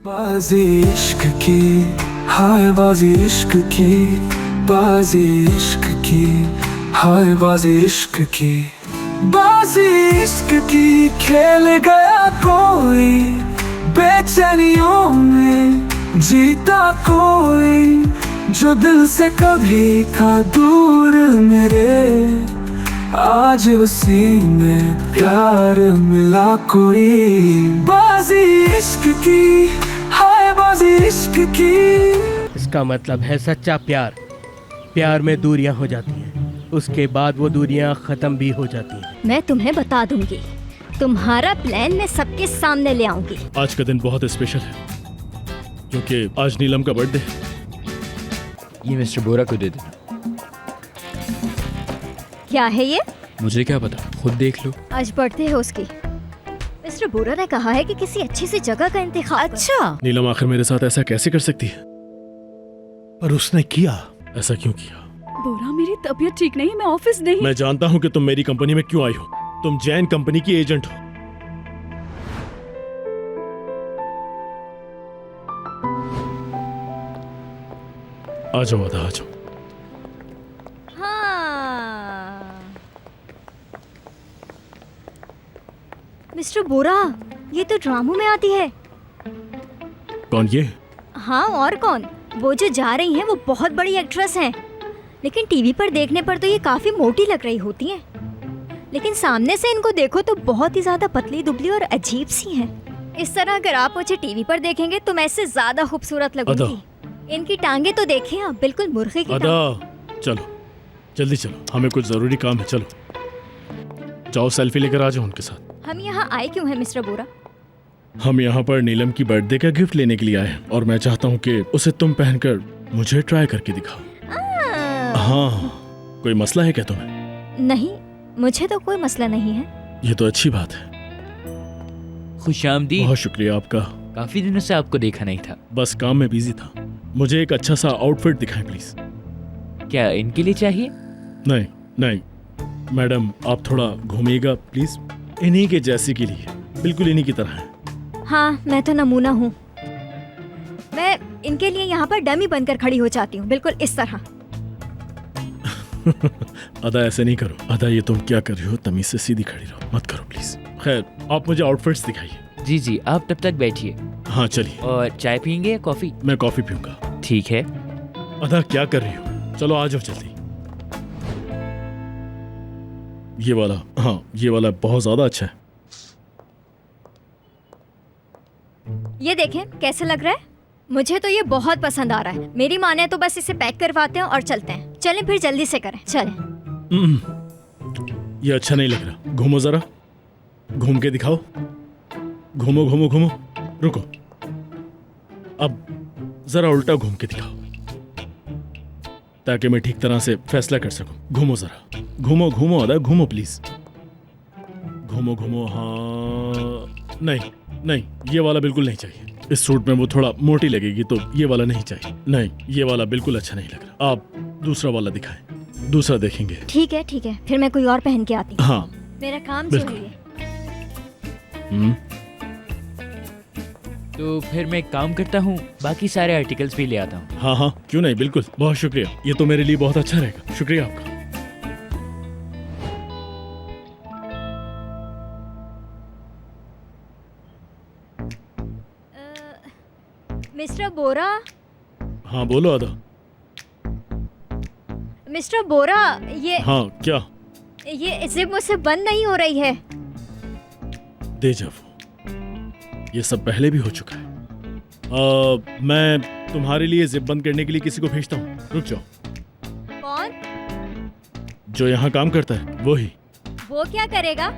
बाजी इश्क की, हाय बाजी इश्क की, बाजी इश्क की, हाय बाजी इश्क की, बाजी इश्क की खेल गया कोई, बेचैनियों में जीता कोई, जो दिल से कभी था दूर मेरे, आज उसी में प्यार मिला कोई। बाजी इश्क की, हाय बाजी इश्क की। इसका मतलब है सच्चा प्यार। प्यार में दूरियां हो जाती हैं, उसके बाद वो दूरियां खत्म भी हो जाती हैं। मैं तुम्हें बता दूंगी, तुम्हारा प्लान मैं सबके सामने ले आऊंगी। आज का दिन बहुत स्पेशल है क्योंकि आज नीलम का बर्थडे है। ये मिस्टर बोरा को दे दे। क्या है ये? मुझे क्या पता, खुद देख लो। आज बर्थडे है उसकी। मिस्टर बोरा ने कहा है कि किसी अच्छी सी जगह का इंतखाब। अच्छा, नीलम आखिर मेरे साथ ऐसा कैसे कर सकती है? पर उसने किया। ऐसा क्यों किया? बोरा, मेरी तबीयत ठीक नहीं, मैं ऑफिस नहीं। मैं जानता हूँ कि तुम मेरी कंपनी में क्यों आई हो। तुम जैन कंपनी की एजेंट हो। आ जाओ आधा, आ जाओ। हाँ। मिस्टर बोरा, ये तो ड्रामों में आती है। कौन ये? हाँ, और कौन? वो जो जा रही हैं वो बहुत बड़ी एक्ट्रेस हैं, लेकिन टीवी पर देखने पर तो ये काफी मोटी लग रही होती हैं, लेकिन सामने से इनको देखो तो बहुत ही ज्यादा पतली दुबली और अजीब सी हैं। इस तरह अगर आप मुझे टीवी पर देखेंगे तो मैं इससे ज्यादा खूबसूरत लगूंगी। इनकी टांगे तो देखें आप, बिल्कुल मुर्गे की टांगे। चलो जल्दी चलो, हमें कुछ जरूरी काम है। चलो जाओ, सेल्फी लेकर आ जाओ उनके साथ। हम यहाँ आए क्यों हैं मिस्टर बोरा? हम यहाँ पर नीलम की बर्थडे का गिफ्ट लेने के लिए आए हैं और मैं चाहता हूँ कि उसे तुम पहनकर मुझे ट्राई करके दिखाओ। हाँ, कोई मसला है क्या तुम्हें? नहीं, मुझे तो कोई मसला नहीं है। ये तो अच्छी बात है। खुशामदीद। बहुत शुक्रिया आपका। काफी दिनों से आपको देखा नहीं था। बस काम में बिजी था। मुझे एक अच्छा सा आउटफिट दिखाएं प्लीज। क्या इनके लिए चाहिए? नहीं नहीं मैडम, आप थोड़ा घूमिएगा प्लीज। इन्हीं के जैसी के लिए, बिल्कुल इन्हीं की तरह है। हाँ, मैं तो नमूना हूँ। मैं इनके लिए यहाँ पर डमी बनकर खड़ी हो जाती हूँ, बिल्कुल इस तरह। अदा ऐसे नहीं करो। अदा, ये तुम क्या कर रही हो? तमीज से सीधी खड़ी रहो, मत करो प्लीज। खैर, आप मुझे आउटफिट्स दिखाइए। जी जी, आप तब तक बैठिए। हाँ चलिए। और चाय पियेंगे या कॉफी? मैं कॉफी पीऊंगा। ठीक है। अदा क्या कर रही हो? चलो आ जाओ जल्दी। ये वाला, हाँ ये वाला बहुत ज्यादा अच्छा है। ये देखें कैसे लग रहा है? मुझे तो ये बहुत पसंद आ रहा है। मेरी माने तो बस इसे पैक करवाते हैं और चलते हैं। चलें फिर, जल्दी से करें, चलें। ये अच्छा नहीं लग रहा। घूमो जरा, घूम के दिखाओ। घूमो घूमो घूमो। रुको, अब जरा उल्टा घूम के दिखाओ ताकि मैं ठीक तरह से फैसला कर सकूं। घूमो जरा, घूमो घूमो अदा, घूमो प्लीज। घूमो घूमो। हाँ, नहीं नहीं, ये वाला बिल्कुल नहीं चाहिए। इस सूट में वो थोड़ा मोटी लगेगी, तो ये वाला नहीं चाहिए। नहीं, ये वाला बिल्कुल अच्छा नहीं लग रहा। आप दूसरा वाला दिखाएं। दूसरा देखेंगे। ठीक है ठीक है, फिर मैं कोई और पहन के आती हूँ। हाँ मेरा काम जो बिल्कुल। है ये। तो फिर मैं एक काम करता हूँ, बाकी सारे आर्टिकल्स भी ले आता हूँ। हाँ हाँ, क्यों नहीं, बिल्कुल। बहुत शुक्रिया, ये तो मेरे लिए बहुत अच्छा रहेगा। शुक्रिया आपका। मिस्टर बोरा, हाँ बोलो अदा। मिस्टर बोरा, ये हाँ क्या? ये जिप मुझसे बंद नहीं हो रही है। देजावू, ये सब पहले भी हो चुका है। मैं तुम्हारे लिए जिप बंद करने के लिए किसी को भेजता हूँ। रुक जाओ। कौन? जो यहाँ काम करता है वही। वो क्या करेगा?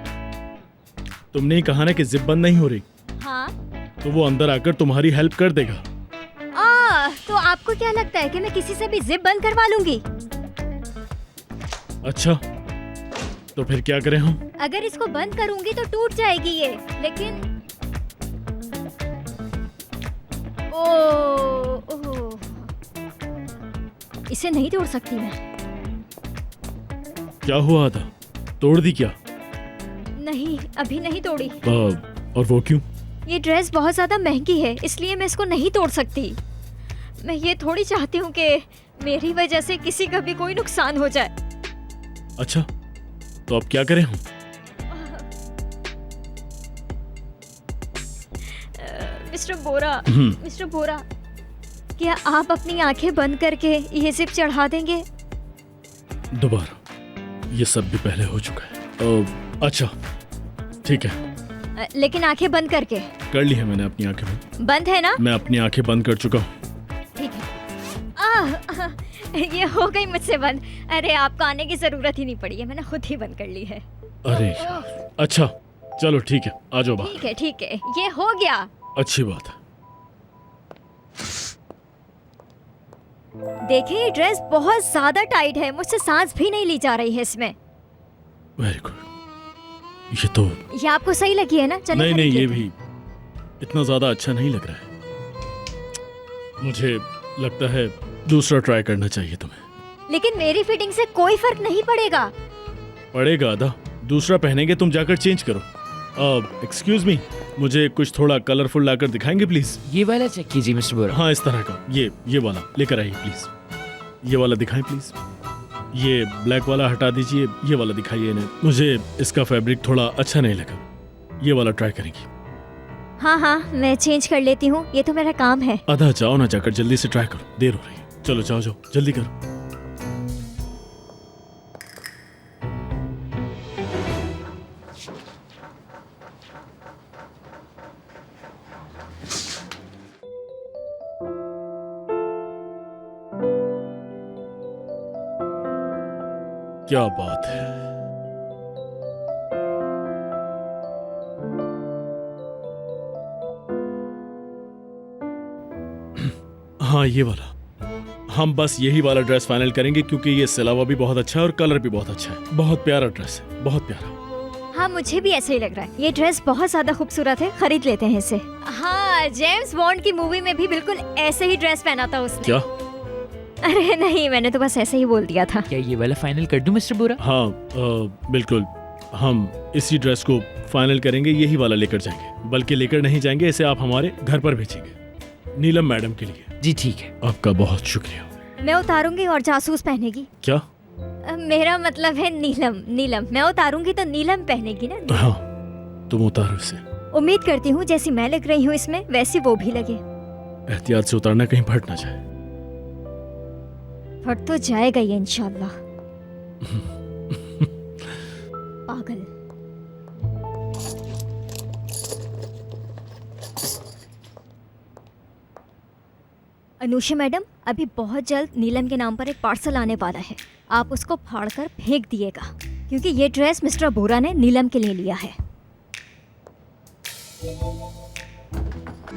तुमने ही कहा ना कि जिप बंद नहीं हो रही, हाँ। तो वो अंदर आकर तुम्हारी हेल्प कर देगा। तो आपको क्या लगता है कि मैं किसी से भी जिप बंद करवा लूंगी? अच्छा, तो फिर क्या करें हम? अगर इसको बंद करूंगी तो टूट जाएगी ये, लेकिन ओह, इसे नहीं तोड़ सकती मैं। क्या हुआ था? तोड़ दी क्या? नहीं, अभी नहीं तोड़ी। और वो क्यों? ये ड्रेस बहुत ज़्यादा महंगी है, इसलिए मैं इसको नहीं तोड़ सकती। मैं ये थोड़ी चाहती हूँ कि मेरी वजह से किसी का भी कोई नुकसान हो जाए। अच्छा, तो अब क्या करें हम? मिस्टर बोरा, क्या आप अपनी आंखें बंद करके ये जिप चढ़ा देंगे? दोबारा, ये सब भी पहले हो चुका है। अच्छा, ठीक है। लेकिन आंखें बंद करके। कर ली है मैंने अपनी आंखें बंद। बंद है ना? मैं अपनी आंखें बंद कर चुका हूँ। ठीक है। ये हो गई मुझसे बंद। अरे आपको आने की जरूरत ही नहीं पड़ी है, मैंने खुद ही बंद कर ली है। अरे यार, अच्छा चलो ठीक है, आ जाओ बाहर। ठीक है, ये हो गया। अच्छी बात है। देखिए ये ड्रेस बहुत ज्यादा टाइट है, मुझसे सांस भी नहीं ली जा रही है इसमें। Very good. ये तो ये आपको सही लगी है ना? चलिए नहीं, खरीद ये लेते भी इतना ज्यादा अच्छा नहीं लग रहा है। मुझे लगता है दूसरा ट्राई करना चाहिए तुम्हें। हैं। लेकिन मेरी फिटिंग से कोई फर्क नहीं पड़ेगा। पड़ेगा आधा। दूसरा पहनेंगे, तुम जाकर चेंज करो। एक्सक्यूज मी, मुझे कुछ थोड़ा कलरफुल लाकर दिखाएंगे प्लीज? ये वाला चेक कीजिए मिस्टर बोरा। हाँ, इस तरह का, ये वाला लेकर आइए प्लीज। ये वाला दिखाएं प्लीज। ये ब्लैक वाला हटा दीजिए, ये वाला दिखाइए इन्हें। मुझे इसका फैब्रिक थोड़ा अच्छा नहीं लगा। ये वाला ट्राई करेंगी? हाँ, मैं चेंज कर लेती हूँ, ये तो मेरा काम है। आधा जाओ ना, जाकर जल्दी से ट्राई करो, देर हो रही है। चलो जाओ जल्दी करो। क्या बात है। हाँ, ये वाला। हम बस यही वाला ड्रेस फाइनल करेंगे क्योंकि ये सिलावा भी बहुत अच्छा है और कलर भी बहुत अच्छा है। बहुत प्यारा ड्रेस है, बहुत प्यारा। हाँ, मुझे भी ऐसा ही लग रहा है। ये ड्रेस बहुत ज्यादा खूबसूरत है, खरीद लेते हैं इसे। हाँ, जेम्स बॉन्ड की मूवी में भी बिल्कुल ऐसे ही ड्रेस पहना था उसने। क्या? अरे नहीं, मैंने तो बस ऐसे ही बोल दिया था। क्या ये वाला फाइनल कर दूं मिस्टर बोरा? हाँ, बिल्कुल। हम इसी ड्रेस को फाइनल करेंगे, यही वाला लेकर जाएंगे। बल्कि लेकर नहीं जाएंगे, इसे आप हमारे घर पर भेजेंगे, नीलम मैडम के लिए। जी ठीक है। आपका बहुत शुक्रिया। मैं उतारूंगी और जासूस पहनेगी। क्या? मेरा मतलब है नीलम। मैं उतारूंगी तो नीलम पहनेगी ना। हाँ, तुम उतारो इसे। उम्मीद करती हूँ जैसी मैं लग रही हूँ इसमें, वैसी वो भी लगे। एहतियात से उतारना, कहीं फट ना जाए। फट तो जाएगा ये इंशाल्लाह। पागल। अनुषा मैडम, अभी बहुत जल्द नीलम के नाम पर एक पार्सल आने वाला है। आप उसको फाड़कर फेंक दिएगा क्योंकि ये ड्रेस मिस्टर बोरा ने नीलम के लिए लिया है।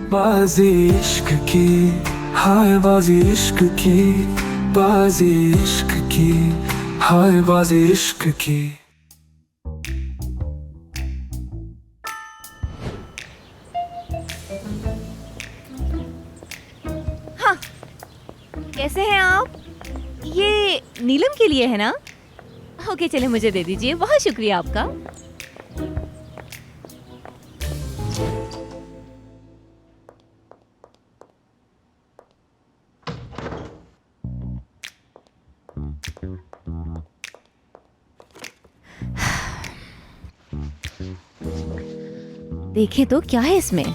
बाजी इश्क की, हाय बाजी इश्क की, बाजी इश्क की, हाय बाजी इश्क की। कैसे हैं आप? ये नीलम के लिए है ना? ओके, चले मुझे दे दीजिए। बहुत शुक्रिया आपका। देखें तो क्या है इसमें।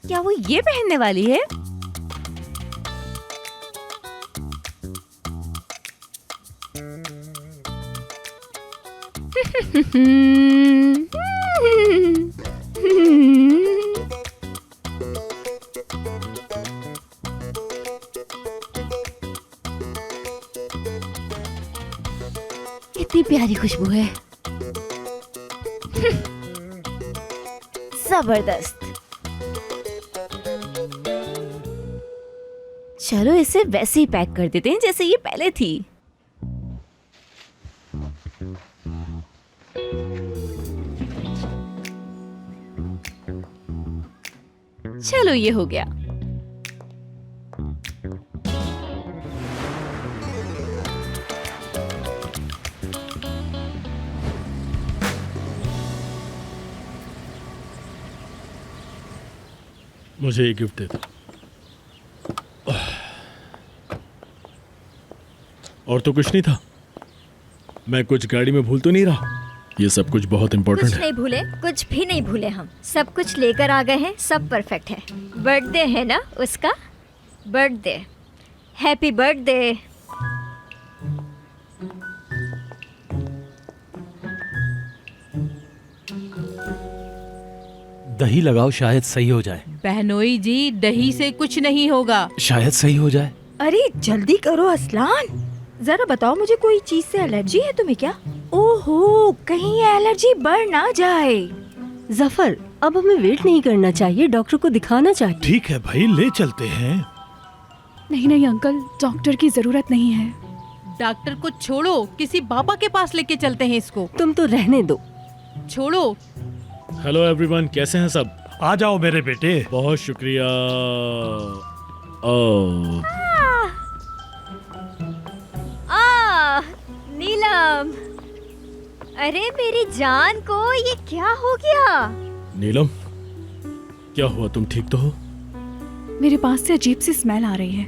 क्या वो ये पहनने वाली है? इतनी प्यारी खुशबू है। जबरदस्त। चलो इसे वैसे ही पैक कर देते हैं जैसे ये पहले थी। चलो ये हो गया। मुझे ये गिफ्ट दे दो। और तो कुछ नहीं था। मैं कुछ गाड़ी में भूल तो नहीं रहा? ये सब कुछ बहुत इम्पोर्टेंट कुछ है। नहीं भूले, कुछ भी नहीं भूले, हम सब कुछ लेकर आ गए हैं, सब परफेक्ट है। बर्थडे है ना उसका, बर्थडे, हैप्पी बर्थडे। दही लगाओ, शायद सही हो जाए। बहनोई जी, दही से कुछ नहीं होगा। शायद सही हो जाए। अरे जल्दी करो असलान, जरा बताओ मुझे, कोई चीज से एलर्जी है तुम्हें क्या? ओहो, कहीं ये एलर्जी बढ़ ना जाए। जफर, अब हमें वेट नहीं करना चाहिए, डॉक्टर को दिखाना चाहिए। ठीक है भाई, ले चलते हैं। नहीं नहीं अंकल, डॉक्टर की जरूरत नहीं है। डॉक्टर को छोड़ो, किसी बाबा के पास लेके चलते हैं इसको। तुम तो रहने दो। छोड़ो। हेलो एवरीवन, कैसे हैं सब? आ जाओ मेरे बेटे। बहुत शुक्रिया। ओह, नीलम, अरे मेरी जान को ये क्या हो गया? नीलम, क्या हुआ? तुम ठीक तो हो? मेरे पास से अजीब सी स्मेल आ रही है।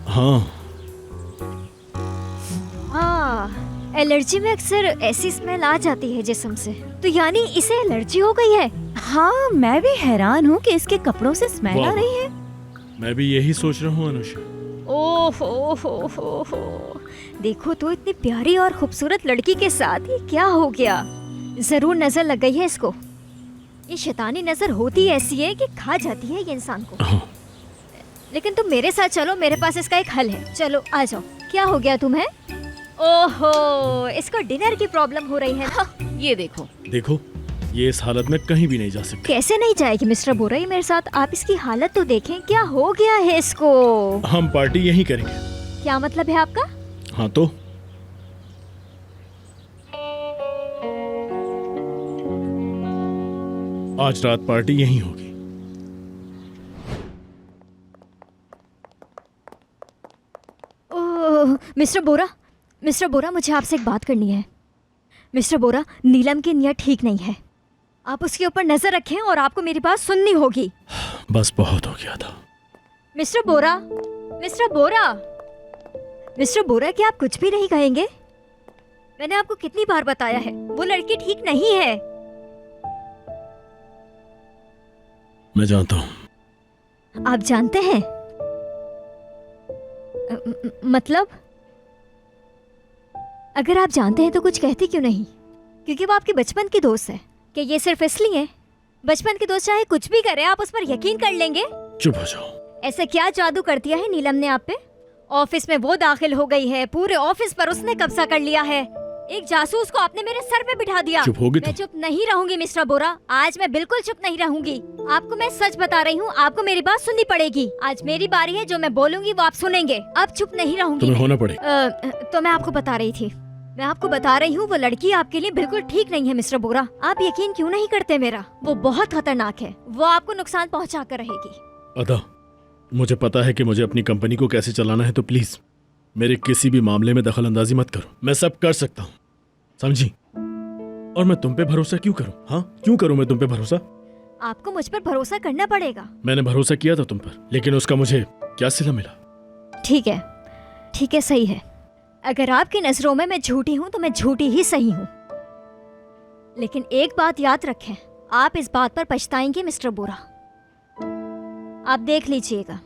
हाँ, एलर्जी में अक्सर ऐसी स्मेल आ जाती है जिस्म से। तो यानी इसे एलर्जी हो गई है? हाँ, मैं भी हैरान हूँ कि इसके कपड़ों से स्मेल आ वाह। रही है। मैं भी यही सोच रहा हूँ अनुषा। ओहो, देखो तो इतनी प्यारी और खूबसूरत लड़की के साथ ये क्या हो गया? जरूर नजर लग गई है इसको। ये शैतानी नजर होती ऐसी है कि खा जाती है ये इंसान को। हाँ। लेकिन तुम मेरे साथ चलो, मेरे पास इसका एक हल है। चलो आ जाओ। क्या हो गया तुम्हें? ओहो, इसको डिनर की प्रॉब्लम हो रही है ना? ये देखो। देखो, ये इस हालत में कहीं भी नहीं जा सकती। कैसे नहीं जाएगी मिस्टर बोरा मेरे साथ? आप इसकी हालत तो देखें, क्या हो गया है इसको? हम पार्टी यहीं करेंगे। क्या मतलब है आपका? हाँ तो आज रात पार्टी यहीं होगी। ओह, मिस्टर बोरा, मुझे आपसे एक बात करनी है। मिस्टर बोरा, नीलम की नीयत ठीक नहीं है। आप उसके ऊपर नजर रखें और आपको मेरी बात सुननी होगी। बस बहुत हो गया था। मिस्टर बोरा, क्या आप कुछ भी नहीं कहेंगे? मैंने आपको कितनी बार बताया है, वो लड़की ठीक नहीं है। मैं जानता हूँ। आप जानते हैं? मतलब अगर आप जानते हैं तो कुछ कहते क्यों नहीं? क्योंकि वो आपके बचपन की दोस्त है। क्या ये सिर्फ इसलिए? बचपन की दोस्त चाहे कुछ भी करे, आप उस पर यकीन कर लेंगे? चुप हो जाओ। ऐसा क्या जादू कर दिया है नीलम ने आप पे? ऑफिस में वो दाखिल हो गई है, पूरे ऑफिस पर उसने कब्जा कर लिया है। एक जासूस को आपने मेरे सर पे बिठा दिया। चुप होगी मैं तुम? चुप नहीं रहूंगी मिस्टर बोरा, आज मैं बिल्कुल चुप नहीं रहूंगी। आपको मैं सच बता रही हूँ, आपको मेरी बात सुननी पड़ेगी। आज मेरी बारी है, जो मैं बोलूंगी वो आप सुनेंगे। अब चुप नहीं रहूंगी। तुम्हें होना पड़ेगा। तो मैं आपको बता रही हूँ, वो लड़की आपके लिए बिल्कुल ठीक नहीं है मिस्टर बोरा। आप यकीन क्यों नहीं करते मेरा? वो बहुत खतरनाक है, वो आपको नुकसान पहुँचा कर रहेगी। अदा, मुझे पता है कि मुझे अपनी कंपनी को कैसे चलाना है, तो प्लीज मेरे किसी भी मामले में दखल अंदाजी मत करो। मैं सब कर सकता हूँ, समझी? और मैं तुम पे भरोसा क्यों करूँ? हाँ, क्यों करूँ मैं तुम पे भरोसा? आपको मुझ पर भरोसा करना पड़ेगा। मैंने भरोसा किया था तुम पर, लेकिन उसका मुझे क्या सिला मिला? ठीक है, सही है। अगर आपकी नजरों में मैं झूठी हूँ तो मैं झूठी ही सही हूँ। लेकिन एक बात याद रखें, आप इस बात पर पछताएंगे मिस्टर बोरा। आप देख लीजिएगा।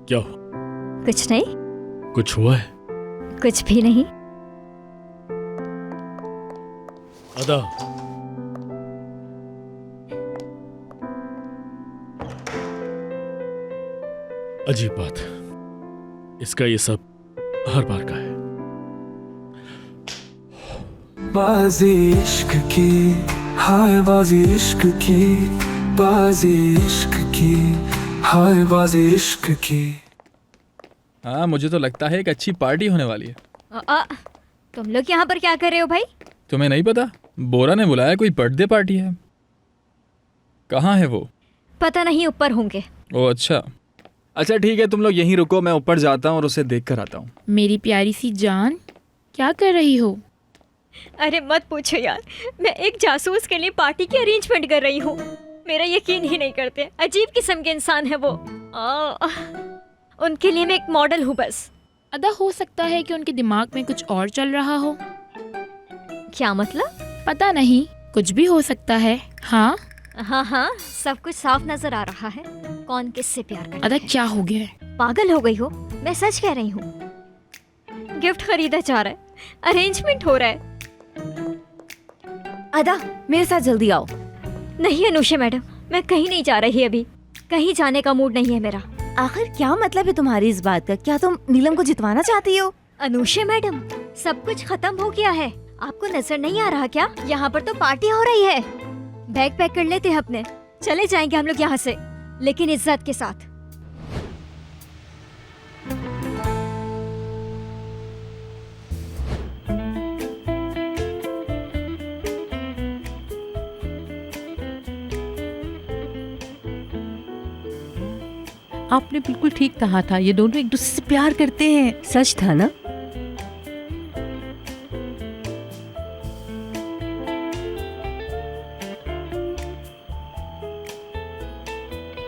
क्या हो? कुछ नहीं। कुछ हुआ है? कुछ भी नहीं। अदा, अजीब बात, इसका ये सब हर बार का है। बाजी इश्क की, हाय बाजी इश्क की, बाजी इश्क की, हाय बाजी इश्क की। हाँ, मुझे तो लगता है एक अच्छी पार्टी होने वाली है। तुम लोग यहाँ पर क्या कर रहे हो भाई? तुम्हें नहीं पता? बोरा ने बुलाया, कोई बर्थडे पार्टी है। कहाँ है वो? पता नहीं, ऊपर होंगे। ओ अच्छा, अच्छा ठीक है, तुम लोग यहीं रुको, मैं ऊपर जाता हूँ और उसे देख कर आता हूँ। मेरी प्यारी सी जान, क्या कर रही हो? अरे मत पूछो यार, मैं एक जासूस के लिए पार्टी की अरेंजमेंट कर रही हूँ। मेरा यकीन ही नहीं करते, अजीब किस्म के इंसान है वो। उनके लिए मैं एक मॉडल हूँ बस। अदा हो सकता है कि उनके दिमाग में कुछ और चल रहा हो। क्या मतलब? पता नहीं, कुछ भी हो सकता है। हाँ हाँ हाँ, सब कुछ साफ नजर आ रहा है। कौन किससे प्यार करता अदा है। क्या हो गया है? पागल हो गई हो? मैं सच कह रही हूँ। गिफ्ट खरीदा जा रहा है, अरेंजमेंट हो रहा है। अदा मेरे साथ जल्दी आओ। नहीं अनुषा मैडम, मैं कहीं नहीं जा रही अभी। कहीं जाने का मूड नहीं है मेरा। आखिर क्या मतलब है तुम्हारी इस बात का? क्या तुम नीलम को जितवाना चाहती हो? अनुषा मैडम, सब कुछ खत्म हो गया है। आपको नजर नहीं आ रहा क्या? यहाँ पर तो पार्टी हो रही है। बैग पैक कर लेते हैं अपने, चले जाएंगे हम लोग यहाँ से, लेकिन इज्जत के साथ। आपने बिल्कुल ठीक कहा था, ये दोनों एक दूसरे से प्यार करते हैं। सच था ना?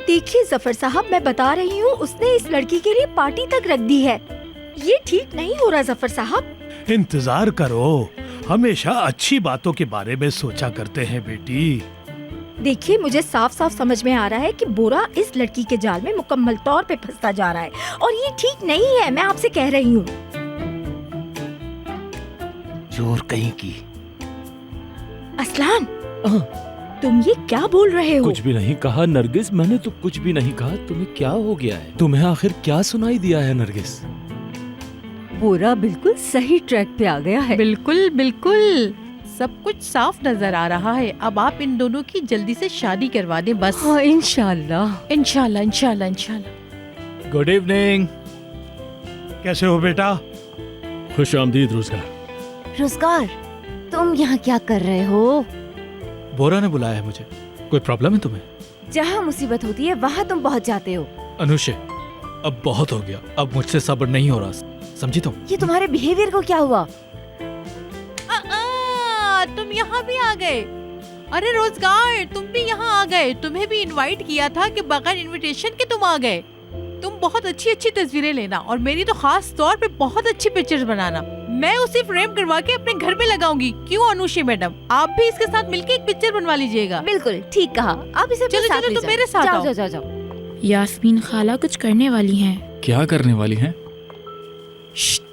देखिए जफर साहब, मैं बता रही हूँ, उसने इस लड़की के लिए पार्टी तक रख दी है। ये ठीक नहीं हो रहा जफर साहब। इंतजार करो, हमेशा अच्छी बातों के बारे में सोचा करते हैं बेटी। देखिए, मुझे साफ साफ समझ में आ रहा है कि बोरा इस लड़की के जाल में मुकम्मल तौर पे फंसता जा रहा है, और ये ठीक नहीं है। मैं आपसे कह रही हूँ। जोर कहीं की। असलान, तुम ये क्या बोल रहे हो? कुछ भी नहीं कहा नरगिस, मैंने तो कुछ भी नहीं कहा। तुम्हें क्या हो गया है? तुम्हें आखिर क्या सुनाई दिया है नरगिस? बोरा बिल्कुल सही ट्रैक पे आ गया है। बिल्कुल बिल्कुल, सब कुछ साफ नजर आ रहा है। अब आप इन दोनों की जल्दी से शादी करवा दें बस। हाँ, इंशाल्लाह इंशाल्लाह इंशाल्लाह इंशाल्लाह। Good evening. कैसे हो बेटा? खुश आमदीद रोजगार। रोजगार, तुम यहाँ क्या कर रहे हो? बोरा ने बुलाया है मुझे। कोई प्रॉब्लम है तुम्हें? जहाँ मुसीबत होती है वहाँ तुम पहुँच जाते हो। अनुषे, अब बहुत हो गया, अब मुझसे सब्र नहीं हो रहा, समझी तुम? ये तुम्हारे बिहेवियर को क्या हुआ? तुम यहाँ भी आ गए। अरे रोजगार, तुम भी यहाँ आ गए। तुम्हें भी इनवाइट किया था कि बगैर इनविटेशन के तुम आ गए। तुम बहुत अच्छी अच्छी तस्वीरें लेना, और मेरी तो खास तौर पे बहुत अच्छी पिक्चर्स बनाना। मैं उसे फ्रेम करवा के अपने घर में लगाऊंगी। क्यों अनुषा मैडम, आप भी इसके साथ मिलके एक पिक्चर बनवा लीजिएगा। बिल्कुल ठीक कहा। आप इसे चलो चलो, तुम मेरे साथ आओ। जाओ जाओ जाओ। यास्मीन खाला कुछ करने वाली हैं। क्या करने वाली हैं?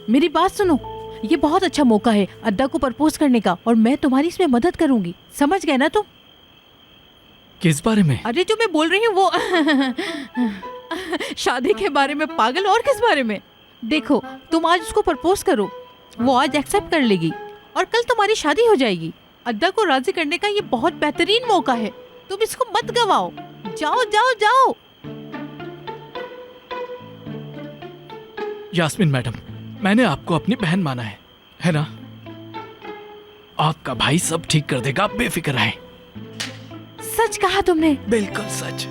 मेरी बात सुनो, ये बहुत अच्छा मौका है अद्दा को प्रपोज करने का, और मैं तुम्हारी इसमें मदद करूंगी। समझ गए ना तुम? किस बारे में? अरे जो मैं बोल रही हूँ वो शादी के बारे में पागल, और किस बारे में? देखो, तुम आज उसको प्रपोज करो, वो आज एक्सेप्ट कर लेगी, और कल तुम्हारी शादी हो जाएगी। अद्दा को राजी करने का ये बहुत बेहतरीन मौका है, तुम इसको मत गवाओ। जाओ जाओ जाओ। यास्मीन मैडम, मैंने आपको अपनी बहन माना है ना? आपका भाई सब ठीक कर देगा, आप बेफिक्र रहें। सच कहा तुमने। बिल्कुल सच।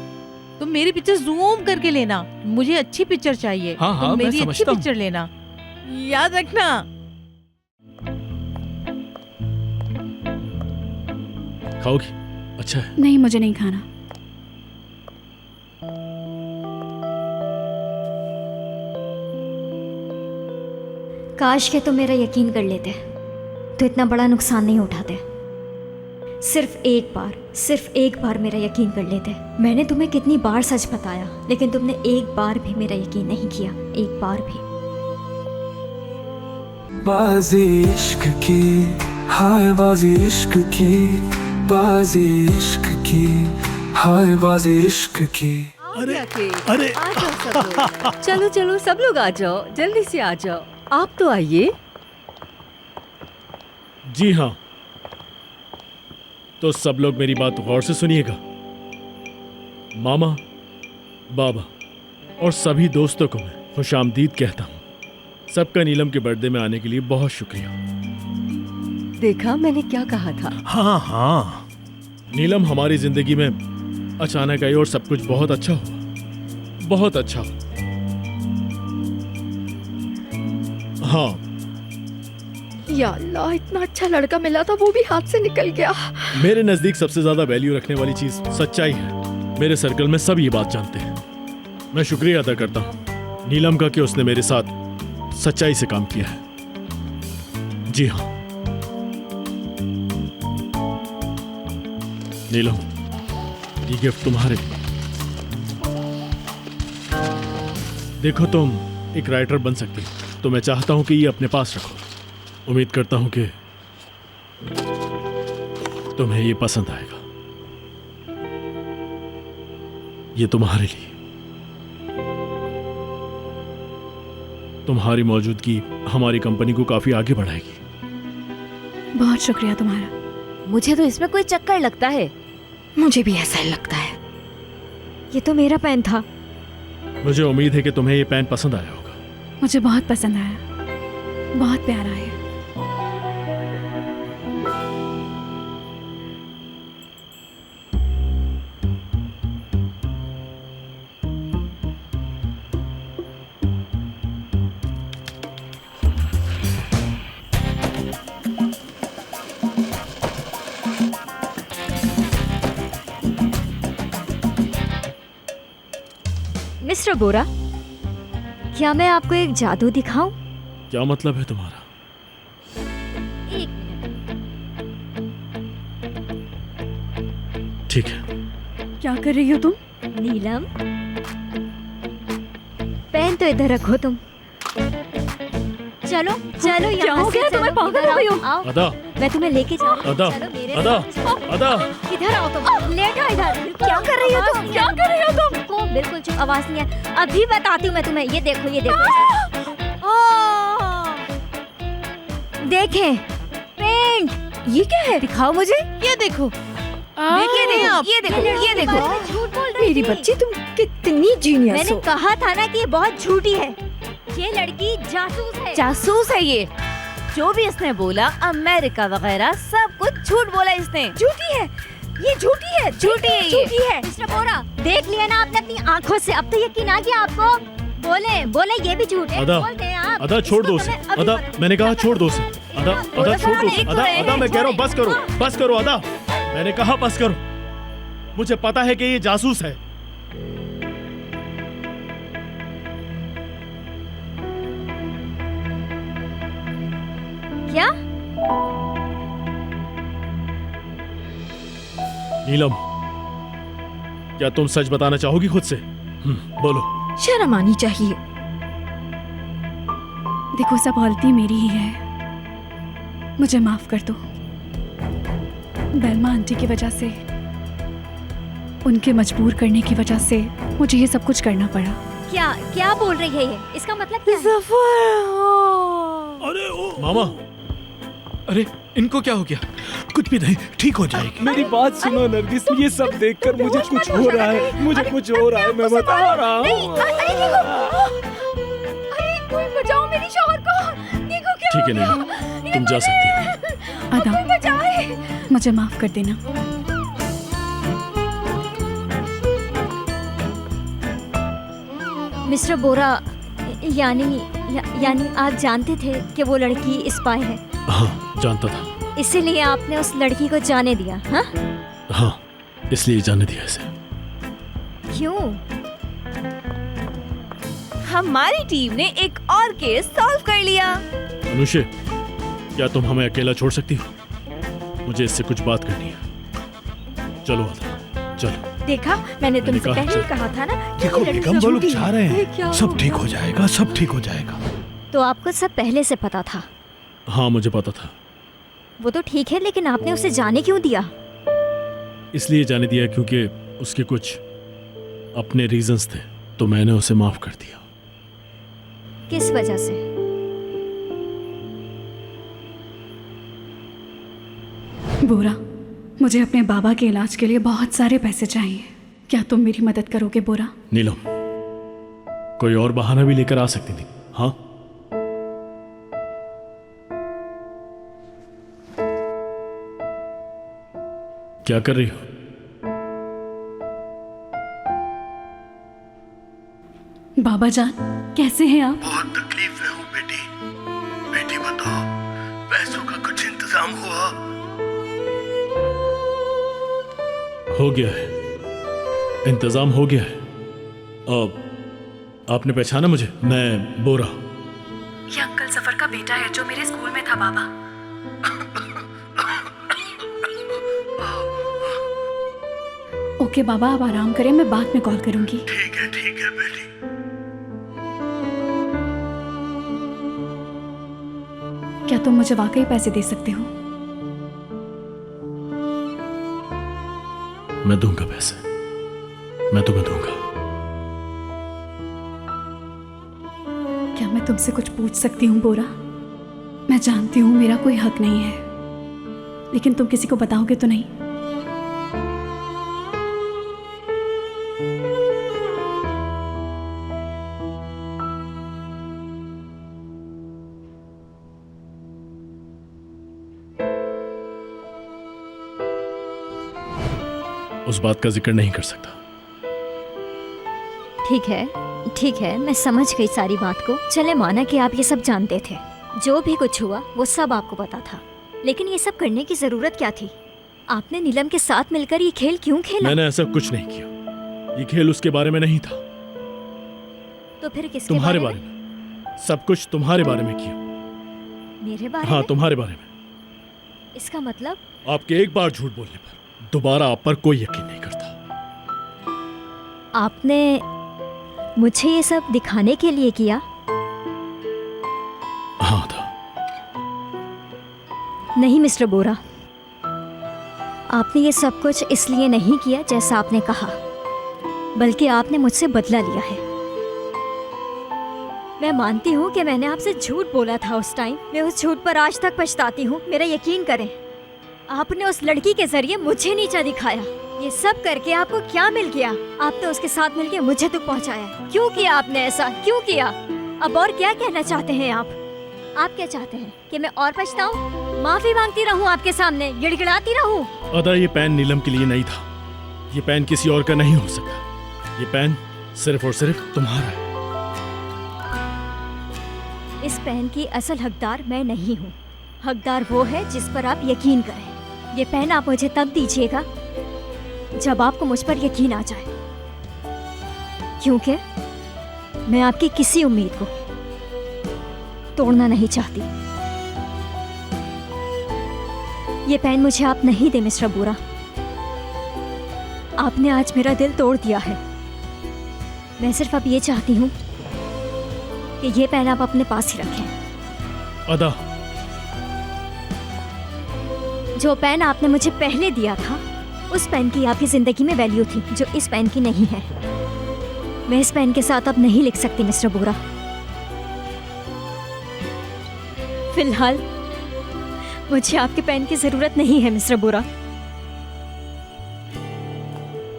तुम मेरी पिक्चर जूम करके लेना, मुझे अच्छी पिक्चर चाहिए। हाँ, तुम मैं मेरी अच्छी समझता हूँ। पिक्चर लेना, याद रखना। खाओगी? अच्छा है। नहीं, मुझे नहीं खाना। काश के तुम मेरा यकीन कर लेते तो इतना बड़ा नुकसान नहीं उठाते। सिर्फ एक बार मेरा यकीन कर लेते। मैंने तुम्हें कितनी बार सच बताया, लेकिन तुमने एक बार भी मेरा यकीन नहीं किया, एक बार भी। बाजी इश्क की, हाय बाजी इश्क की, बाजी इश्क की, हाय बाजी इश्क की। अरे आ जाओ सब लोग। चलो चलो सब लोग आ जाओ, जल्दी से आ जाओ। आप तो आइए। जी हाँ, तो सब लोग मेरी बात गौर से सुनिएगा। मामा, बाबा और सभी दोस्तों को मैं खुशामदीद कहता हूँ। सबका नीलम के बर्थडे में आने के लिए बहुत शुक्रिया। देखा मैंने क्या कहा था? हाँ हाँ, नीलम हमारी जिंदगी में अचानक आई और सब कुछ बहुत अच्छा हुआ, बहुत अच्छा हुआ। हाँ, या अल्लाह, इतना अच्छा लड़का मिला था, वो भी हाथ से निकल गया। मेरे नजदीक सबसे ज्यादा वैल्यू रखने वाली चीज सच्चाई है। मेरे सर्कल में सब ये बात जानते हैं। मैं शुक्रिया अदा करता हूँ नीलम का कि उसने मेरे साथ सच्चाई से काम किया है। जी हाँ नीलम, ये गिफ्ट तुम्हारे लिए। देखो, तुम एक राइटर बन सकती हो, तो मैं चाहता हूं कि ये अपने पास रखो। उम्मीद करता हूं कि तुम्हें ये पसंद आएगा। ये तुम्हारे लिए। तुम्हारी मौजूदगी हमारी कंपनी को काफी आगे बढ़ाएगी। बहुत शुक्रिया तुम्हारा। मुझे तो इसमें कोई चक्कर लगता है। मुझे भी ऐसा ही लगता है। ये तो मेरा पेन था। मुझे उम्मीद है कि तुम्हें ये पेन पसंद आया होगा। मुझे बहुत पसंद आया, बहुत प्यारा है। मिस्टर बोरा, क्या मैं आपको एक जादू दिखाऊं? क्या मतलब है तुम्हारा? एक मिनट। ठीक है। क्या कर रही हो तुम? नीलम, पेन तो इधर रखो तुम। चलो चलो, क्या यहाँ हो से गया? चलो, तुम्हें पागल इधर हो गई आओ, हो? आओ। अदा, मैं तुम्हें लेके जा रही हूँ। अदा, चलो मेरे अदा, साथ। अदा। इधर आओ तुम, लेटो इधर। क्या कर रही हो तुम? क्या कर रही हो तुम? को बिल्कुल चुप, आवाज नहीं है। अभी बताती हूँ मैं तुम्हें। ये देखो, ये देखो। देखें, पेंट। ये क्या है? दिखाओ मुझे। ये देखो, देखिए आप, ये देखो, ये देखो। झूठ बोल रही मेरी थी। बच्ची, तुम कितनी जीनियस मैंने हो। कहा था ना कि ये बहुत झूठी है। ये लड़की जासूस है। जासूस है ये। जो भी इसने बोला, अमेरिका वगैरह सब कुछ झूठ बोला इसने। झूठी है, ये झूठी है, झूठी है ये। झूठी है। मिस्टर बोरा, देख लिया ना आपने अपनी आंखों से। अब तो यकीन आ गया आपको। बोले बोले ये भी झूठ है। अदा, बोल दें आप। अदा छोड़ दो उसे। अदा, मैंने कहा छोड़ दो उसे। अदा, अदा छोड़ दो उसे। अदा, अदा मैं कह रहा हूँ बस करो, बस करो अदा। मैंने कहा बस करो। मुझे पता है कि ये जासूस है। क्या? नीलम, क्या तुम सच बताना चाहोगी खुद से? बोलो। शर्म आनी चाहिए। देखो, सब गलती मेरी ही है, मुझे माफ कर दो। बेलमा आंटी की वजह से, उनके मजबूर करने की वजह से मुझे ये सब कुछ करना पड़ा। क्या क्या बोल रही है ये? इसका मतलब क्या है? अरे ओ मामा, अरे इनको क्या हो गया? कुछ भी नहीं, ठीक हो जाएगी। मेरी बात सुनो नरगिस, ये सब देखकर मुझे कुछ हो रहा है, मुझे कुछ हो रहा है, मैं बता रहा हूँ। कोई बचाओ मेरी शौहर को। देखो क्या ठीक है नीलम, तुम जा सकती हो। अदा, बचाए, मुझे माफ कर देना। मिस्टर बोरा, यानी आप जानते थे कि वो लड़की स्पाई है? हाँ, जानता था। इसीलिए आपने उस लड़की को जाने दिया? हाँ, हाँ, इसलिए जाने दिया इसे। क्यों? हमारी टीम ने एक और केस सॉल्व कर लिया। अनुषे, क्या तुम हमें अकेला छोड़ सकती हो? मुझे इससे कुछ बात करनी है। चलो अदा, चलो। देखा, मैंने तुमसे कहा, पहले ही चल। कहा था ना कि देखो ये लड़की बेगम, वो लोग झूठी जा है। रहे ये क्या हैं, सब हो ठीक गया? हो जाएगा, सब ठीक हो जाएगा। तो आपको सब पहले से पता था? हाँ, मुझे पता था। वो तो ठीक है, लेकिन आपने उसे जाने क्यों दिया? इसलिए जाने दिया क्योंकि उसके कुछ अपने रीजंस थे, तो मैंने उसे माफ कर दिया। किस वजह से? बोरा, मुझे अपने बाबा के इलाज के लिए बहुत सारे पैसे चाहिए। क्या तुम मेरी मदद करोगे बोरा? नीलम, कोई और बहाना भी लेकर आ सकती थी। हाँ, क्या कर रही हो? बाबा जान, कैसे हैं आप? बहुत तकलीफ में हूँ बेटी। हो गया है, इंतजाम हो गया है। अब आपने पहचाना मुझे? मैं बोरा। ये अंकल जफर का बेटा है जो मेरे स्कूल में था बाबा। ओके बाबा, आप आराम करें, मैं बाद में कॉल करूंगी। ठीक है बेटी। क्या तुम मुझे वाकई पैसे दे सकते हो? मैं दूंगा पैसे, मैं तुम्हें दूंगा। क्या मैं तुमसे कुछ पूछ सकती हूँ बोरा? मैं जानती हूँ मेरा कोई हक नहीं है, लेकिन तुम किसी को बताओगे तो नहीं? उस बात का जिक्र नहीं कर सकता। ठीक है, मैं समझ गई सारी बात को। चले माना कि आप ये सब जानते थे, जो भी कुछ हुआ वो सब आपको पता था, लेकिन ये सब करने की जरूरत क्या थी? आपने नीलम के साथ मिलकर ये खेल क्यों खेला? मैंने ऐसा कुछ नहीं किया, ये खेल उसके बारे में नहीं था। तो फिर किसके तुम्हारे बारे में? सब कुछ तुम्हारे बारे में किया। मेरे बारे हाँ, में? तुम्हारे बारे में। इसका मतलब? आपके एक बार झूठ बोलने पर दोबारा आप पर कोई यकीन नहीं करता। आपने मुझे ये सब दिखाने के लिए किया? हाँ था। नहीं मिस्टर बोरा, आपने ये सब कुछ इसलिए नहीं किया जैसा आपने कहा, बल्कि आपने मुझसे बदला लिया है। मैं मानती हूँ कि मैंने आपसे झूठ बोला था उस टाइम। मैं उस झूठ पर आज तक पछताती हूँ। मेरा यकीन करें, आपने उस लड़की के जरिए मुझे नीचा दिखाया। ये सब करके आपको क्या मिल गया? आपने उसके साथ मिलकर मुझे तक पहुंचाया। क्यों किया आपने ऐसा? क्यों किया? अब और क्या कहना चाहते हैं आप? आप क्या चाहते हैं कि मैं और पछताऊं? माफी मांगती रहूं आपके सामने, गिड़गिड़ाती रहूं? अदा, ये पेन नीलम के लिए नहीं था। ये पेन किसी और का नहीं हो सकता। ये पेन सिर्फ और सिर्फ तुम्हारा है। इस पेन की असल हकदार मैं नहीं हूँ। हकदार वो है जिस पर आप यकीन करें। ये पेन आप मुझे तब दीजिएगा जब आपको मुझ पर यकीन आ जाए, क्योंकि मैं आपकी किसी उम्मीद को तोड़ना नहीं चाहती। ये पेन मुझे आप नहीं दे मिस्टर बोरा। आपने आज मेरा दिल तोड़ दिया है। मैं सिर्फ अब ये चाहती हूँ कि ये पेन आप अपने पास ही रखें। अदा, जो पेन आपने मुझे पहले दिया था, उस पेन की आपकी जिंदगी में वैल्यू थी जो इस पेन की नहीं है। मैं इस पेन के साथ अब नहीं लिख सकती मिस्टर बोरा। फिलहाल मुझे आपके पेन की जरूरत नहीं है मिस्टर बोरा।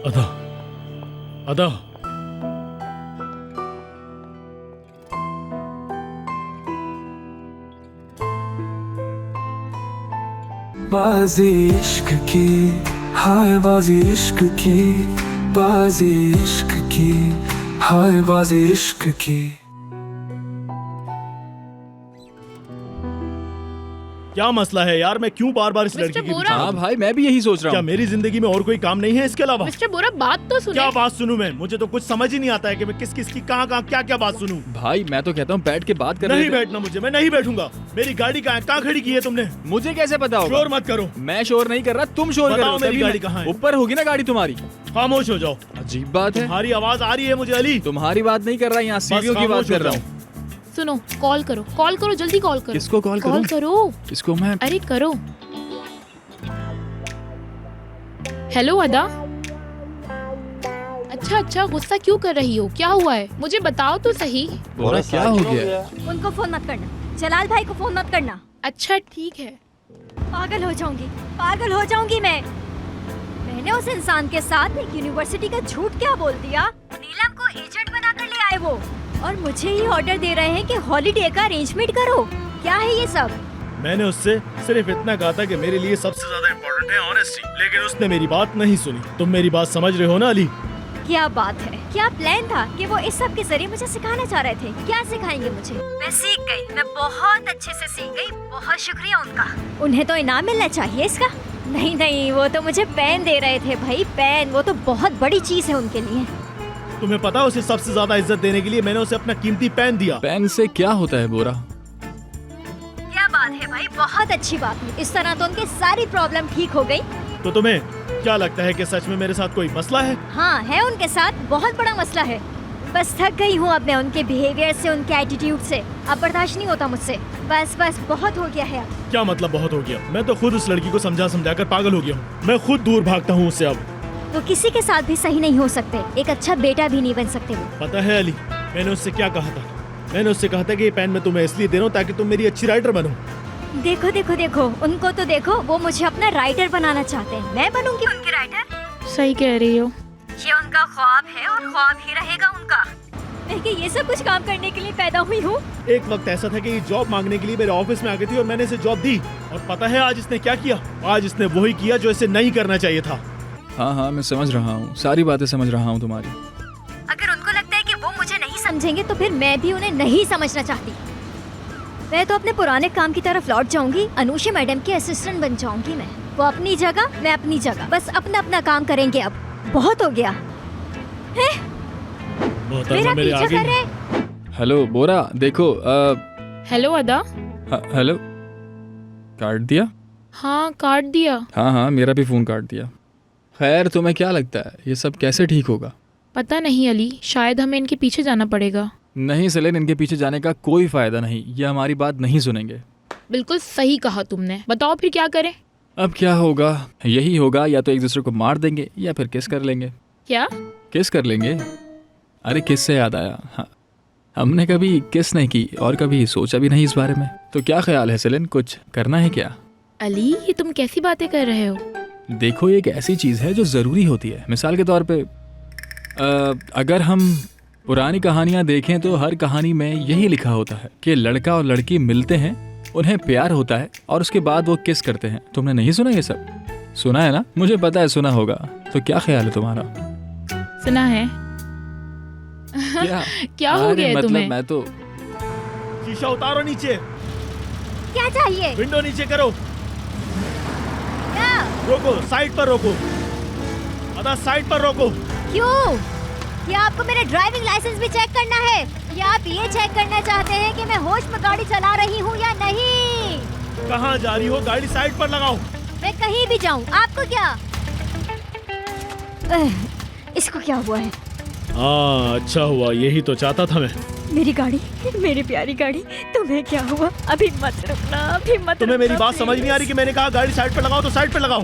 अदा, अदा, बाजी इश्क की, हाय बाजी इश्क की, बाजी इश्क की, हाय बाजी इश्क की। क्या मसला है यार? मैं क्यों बार बार इस लड़की के पीछे? हाँ भाई, मैं भी यही सोच रहा क्या हूँ। मेरी जिंदगी में और कोई काम नहीं है इसके अलावा? मिस्टर बोरा, बात तो सुनो। क्या बात सुनूं मैं? मुझे तो कुछ समझ ही नहीं आता है कि मैं किस किस की कहाँ क्या क्या बात सुनूं। भाई मैं तो कहता हूँ बैठ के बात कर। नहीं बैठना मुझे, मैं नहीं बैठूंगा। मेरी गाड़ी कहाँ खड़ी की है तुमने? मुझे कैसे पता होगा? शोर मत करो। मैं शोर नहीं कर रहा, तुम शोर कर रहे हो। मेरी गाड़ी कहाँ है? ऊपर होगी ना गाड़ी तुम्हारी। खामोश हो जाओ। अजीब बात है, तुम्हारी आवाज आ रही है मुझे। अली, तुम्हारी बात नहीं कर रहा, यहाँ सीढ़ियों की बात कर रहा हूँ। सुनो, कॉल करो, जल्दी कॉल करो। किसको कॉल करूं? कॉल करो। किसको? मैं? अरे करो। हेलो अदा। अच्छा, गुस्सा क्यों कर रही हो? क्या हुआ है? मुझे बताओ तो सही। बोरा, क्या हो गया? उनको फोन मत करना, जलाल भाई को फोन मत करना। अच्छा ठीक है। पागल हो जाऊंगी मैं। मैंने उस इंसान के साथ एक यूनिवर्सिटी का झूठ क्या बोल दिया? नीलम को एजेंट बनाकर ले आए वो, और मुझे ही ऑर्डर दे रहे हैं कि हॉलीडे का अरेंजमेंट करो। क्या है ये सब? मैंने उससे सिर्फ इतना कहा था कि मेरे लिए सबसे ज्यादा इम्पोर्टेंट है ऑनेस्टी, लेकिन उसने मेरी बात नहीं सुनी। तुम मेरी बात समझ रहे हो ना अली? क्या बात है? क्या प्लान था कि वो इस सब के जरिए मुझे सिखाना चाह रहे थे? क्या सिखाएंगे मुझे? मैं सीख गई, मैं बहुत अच्छे से सीख गई। बहुत शुक्रिया उनका। उन्हें तो इनाम मिलना चाहिए इसका। नहीं नहीं, वो तो मुझे पेन दे रहे थे भाई, पेन। वो तो बहुत बड़ी चीज है उनके लिए। तुम्हें पता है उसे सबसे ज्यादा इज्जत देने के लिए मैंने उसे अपना कीमती पेन दिया। पेन से क्या होता है बोरा? क्या बात है भाई, बहुत अच्छी बात है। इस तरह तो उनकी सारी प्रॉब्लम ठीक हो गई। तो तुम्हें क्या लगता है कि सच में मेरे साथ कोई मसला है? हाँ है, उनके साथ बहुत बड़ा मसला है। बस थक गई हूँ अब मैं उनके बिहेवियर से, उनके एटीट्यूड से। अब बर्दाश्त नहीं होता मुझसे। बस बस बहुत हो गया है अब। क्या मतलब बहुत हो गया? मैं तो खुद उस लड़की को समझा कर पागल हो गया हूँ। मैं खुद दूर भागता हूँ उससे अब। वो किसी के साथ भी सही नहीं हो सकते, एक अच्छा बेटा भी नहीं बन सकते वो। पता है अली, मैंने उससे क्या कहा था? मैंने उससे कहा था कि ये पेन मैं तुम्हें इसलिए दे रहा हूँ ताकि तुम मेरी अच्छी राइटर बनो। देखो देखो देखो, उनको तो देखो, वो मुझे अपना राइटर बनाना चाहते हैं। मैं बनूंगी उनकी राइटर? सही कह रही हो। ये उनका ख्वाब है और ख्वाब ही रहेगा उनका। मैं कि ये सब कुछ काम करने के लिए पैदा हुई हूँ। एक वक्त ऐसा था कि ये जॉब मांगने के लिए मेरे ऑफिस में आ गई थी और मैंने इसे जॉब दी। और पता है आज इसने क्या किया? आज इसने वही किया जो इसे नहीं करना चाहिए था। हाँ हाँ मैं समझ रहा हूँ, सारी बातें समझ रहा हूँ तुम्हारी। अगर उनको लगता है कि वो मुझे नहीं समझेंगे तो फिर मैं भी उन्हें नहीं समझना चाहती। मैं तो अपने पुराने काम की तरफ लौट जाऊंगी। अनुषा मैडम की असिस्टेंट बन जाऊंगी मैं। वो अपनी जगह, मैं अपनी जगह। बस अपना अपना काम करेंगे अब। बहुत हो गया है। मेरा पीछा कर रहे। हेलो बोरा, देखो। हेलो अदा। हेलो। काट दिया? हाँ काट दिया। हाँ हाँ मेरा भी फोन काट दिया। खैर तुम्हें क्या लगता है ये सब कैसे ठीक होगा? पता नहीं अली, शायद हमें इनके पीछे जाना पड़ेगा। नहीं सेलेन, इनके पीछे जाने का कोई फायदा नहीं। ये हमारी बात नहीं सुनेंगे। बिल्कुल सही कहा तुमने। बताओ फिर क्या करें? अब क्या होगा? यही होगा, या तो एक दूसरे को मार देंगे या फिर किस कर लेंगे। क्या? किस कर लेंगे? अरे किस से याद आया, हाँ हमने कभी किस नहीं की और कभी सोचा भी नहीं इस बारे में। तो क्या ख्याल है सेलेन, कुछ करना है क्या? अली ये तुम कैसी बातें कर रहे हो? देखो ये एक ऐसी चीज़ है जो ज़रूरी होती है। मिसाल के तौर पे अगर हम पुरानी कहानियाँ देखें तो हर कहानी में यही लिखा होता है कि लड़का और लड़की मिलते हैं, उन्हें प्यार होता है और उसके बाद वो किस करते हैं। तुमने नहीं सुना ये सब? सुना है ना? मुझे पता है सुना होगा। तो क्या ख्याल है तुम्हारा? सुना है। क्या क्या हो गया मतलब तुम्हें? मैं तो शीशा उतारो नीचे। क्या चाहिए? विंडो नीचे करो। क्या? रोको, साइड पर रोको। अदा साइड पर रोको। क्यों? क्या आपको मेरा ड्राइविंग लाइसेंस भी चेक करना है? या आप ये चेक करना चाहते हैं कि मैं होश में गाड़ी चला रही हूँ या नहीं? कहाँ जा रही हो? गाड़ी साइड पर लगाओ। मैं कहीं भी जाऊँ, आपको क्या? इसको क्या हुआ है? हाँ अच्छा हुआ, यही तो चाहता था मैं। मेरी गाड़ी, मेरी प्यारी गाड़ी, तुम्हें क्या हुआ? अभी मत रुकना, अभी मत। तुम्हें मेरी बात समझ नहीं आ रही कि मैंने कहा गाड़ी साइड पर लगाओ तो साइड पर लगाओ।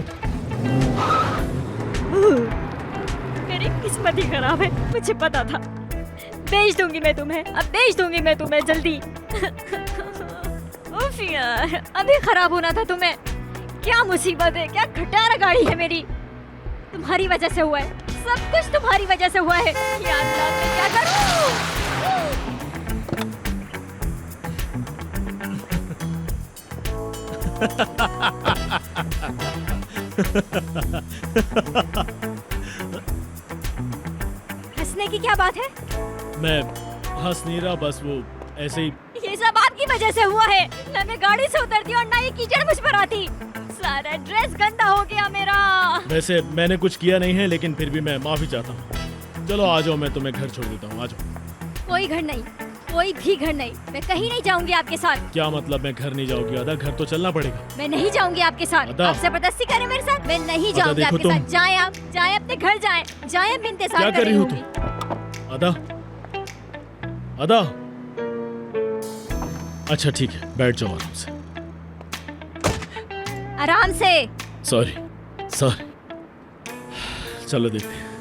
मेरी किस्मत ही खराब है, मुझे पता था। बेच दूंगी मैं तुम्हें, अब बेच दूंगी मैं तुम्हें जल्दी। उफ यार, अभी खराब होना था तुम्हें। क्या मुसीबत है, क्या खटारा गाड़ी है मेरी। तुम्हारी वजह से हुआ है, सब कुछ तुम्हारी वजह से हुआ है। या अल्लाह, मैं क्या करूं? हंसने की क्या बात है? मैं हंस नहीं रहा, बस वो ऐसे ही। ये सब आपकी वजह से हुआ है। ना मैं गाड़ी से उतरती और ना ये कीचड़ मुझ पर आती। सारा ड्रेस गंदा हो गया मेरा। वैसे मैंने कुछ किया नहीं है, लेकिन फिर भी मैं माफी चाहता हूँ। चलो आ जाओ, मैं तुम्हें घर छोड़ देता हूँ। आ जाओ। कोई घर नहीं, कोई भी घर नहीं। मैं कहीं नहीं जाऊंगी आपके साथ। क्या मतलब मैं घर नहीं जाऊंगी? आधा घर तो चलना पड़ेगा। मैं नहीं जाऊंगी आपके साथ। आप जबरदस्ती करें मेरे साथ? मैं नहीं जाऊंगी देखो आपके तुम। साथ। जाएं आप, जाएं अपने घर, जाएं, जाएं। मैं इंतजार क्या कर रही हो तुम? अदा, अदा। अच्छा ठीक है, बैठ जाओ आराम से। आराम से। Sorry sorry. चलो देखते हैं।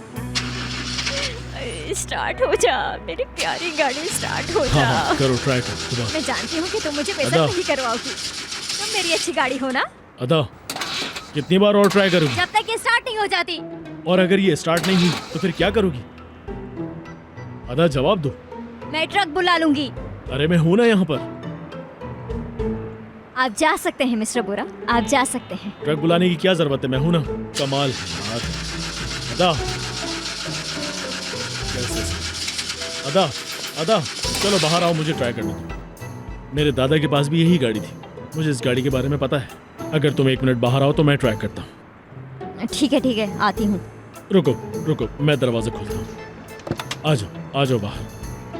स्टार्ट हो जा मेरी प्यारी गाड़ी, स्टार्ट हो जा। हाँ, करो, ट्राई करो दोबारा। मैं जानती हूँ कि तुम मुझे अदा। बेइज्जत नहीं करवाओगी। तुम मेरी अच्छी गाड़ी हो ना? अदा, कितनी बार और ट्राई करोगी? जब तक ये स्टार्ट नहीं हो जाती। और अगर ये स्टार्ट नहीं हुई तो फिर क्या करोगी? अदा जवाब दो। मैं ट्रक बुला लूंगी। अरे मैं हूं ना यहाँ पर। आप जा सकते हैं मिस्टर बोरा, आप जा सकते हैं। ट्रक बुलाने की क्या जरूरत है? मैं हूं ना। कमाल है यार। अदा, अदा, अदा, चलो बाहर आओ, मुझे ट्राई करने दो। मेरे दादा के पास भी यही गाड़ी थी, मुझे इस गाड़ी के बारे में पता है। अगर तुम 1 मिनट बाहर आओ तो मैं ट्राई करता हूँ। ठीक है आती हूँ। रुको रुको, मैं दरवाजा खोलता हूँ। आ जाओ बाहर,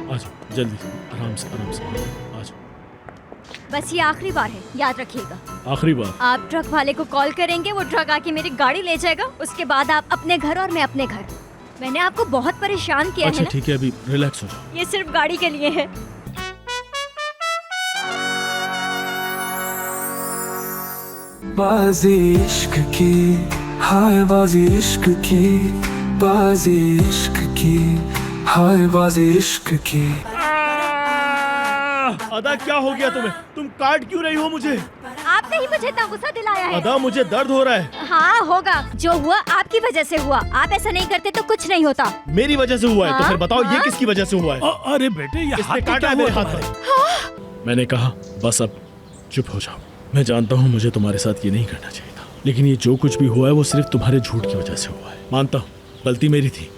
आ जाओ जल्दी, आराम से आ जाओ। बस ये आखिरी बार है, याद रखिएगा। आखिरी बार? आप ट्रक वाले को कॉल करेंगे, वो ट्रक आके मेरी गाड़ी ले जाएगा, उसके बाद आप अपने घर और मैं अपने घर। मैंने आपको बहुत परेशान किया अच्छा है ना? ठीक है, अभी रिलैक्स हो जाओ। ये सिर्फ गाड़ी के लिए है। बाजी इश्क की, हाय बाजी इश्क की, बाजी इश्क की, हाय बाजी इश्क की। अदा क्या हो गया तुम्हें? तुम काट क्यों रही हो मुझे? आपने ही मुझे इतना गुस्सा दिलाया है। अदा मुझे दर्द हो रहा है। हाँ होगा, जो हुआ आपकी वजह से हुआ। आप ऐसा नहीं करते तो कुछ नहीं होता। मेरी वजह से हुआ है? तो फिर बताओ ये किसकी वजह से हुआ है? अरे बेटे, ये इसने काटा है मेरे हाथ पर। मैंने कहा बस अब चुप हो जाओ। मैं जानता हूँ मुझे तुम्हारे साथ ये नहीं करना चाहिए था, लेकिन ये जो कुछ भी हुआ है वो सिर्फ तुम्हारे झूठ की वजह से हुआ है। मानता हूँ गलती मेरी थी।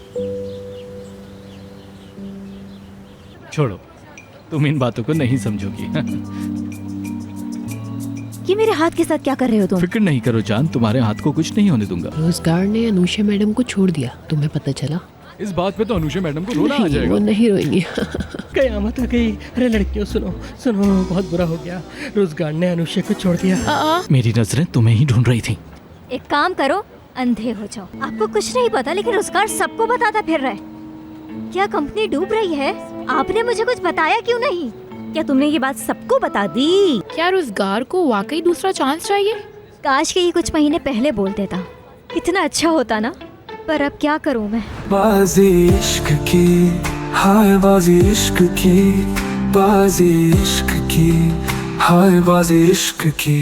छोड़ो, तुम इन बातों को नहीं समझोगी। ये मेरे हाथ के साथ क्या कर रहे हो तुम? फिक्र नहीं करो जान, तुम्हारे हाथ को कुछ नहीं होने दूंगा। रोजगार ने अनुषा मैडम को छोड़ दिया, तुम्हें पता चला? इस बात पे तो अनुषा मैडम को रोना आ जाएगा। वो नहीं रोएंगी। कयामत आ गई। अरे लड़कियों सुनो, बहुत बुरा हो गया। रोजगार ने अनुषा को छोड़ दिया। मेरी नजरें तुम्हें ही ढूंढ रही थी। एक काम करो, अंधे हो जाओ। आपको कुछ नहीं पता, लेकिन रोजगार सबको बताता फिर रहा है। क्या कंपनी डूब रही है? आपने मुझे कुछ बताया क्यों नहीं? क्या तुमने ये बात सबको बता दी? क्या रोजगार को वाकई दूसरा चांस चाहिए? काश के ये कुछ महीने पहले बोल देता, कितना अच्छा होता ना। पर अब क्या करूं मैं? बाजी इश्क की, हाय बाजी इश्क की, बाजी इश्क की, हाय बाजी इश्क की।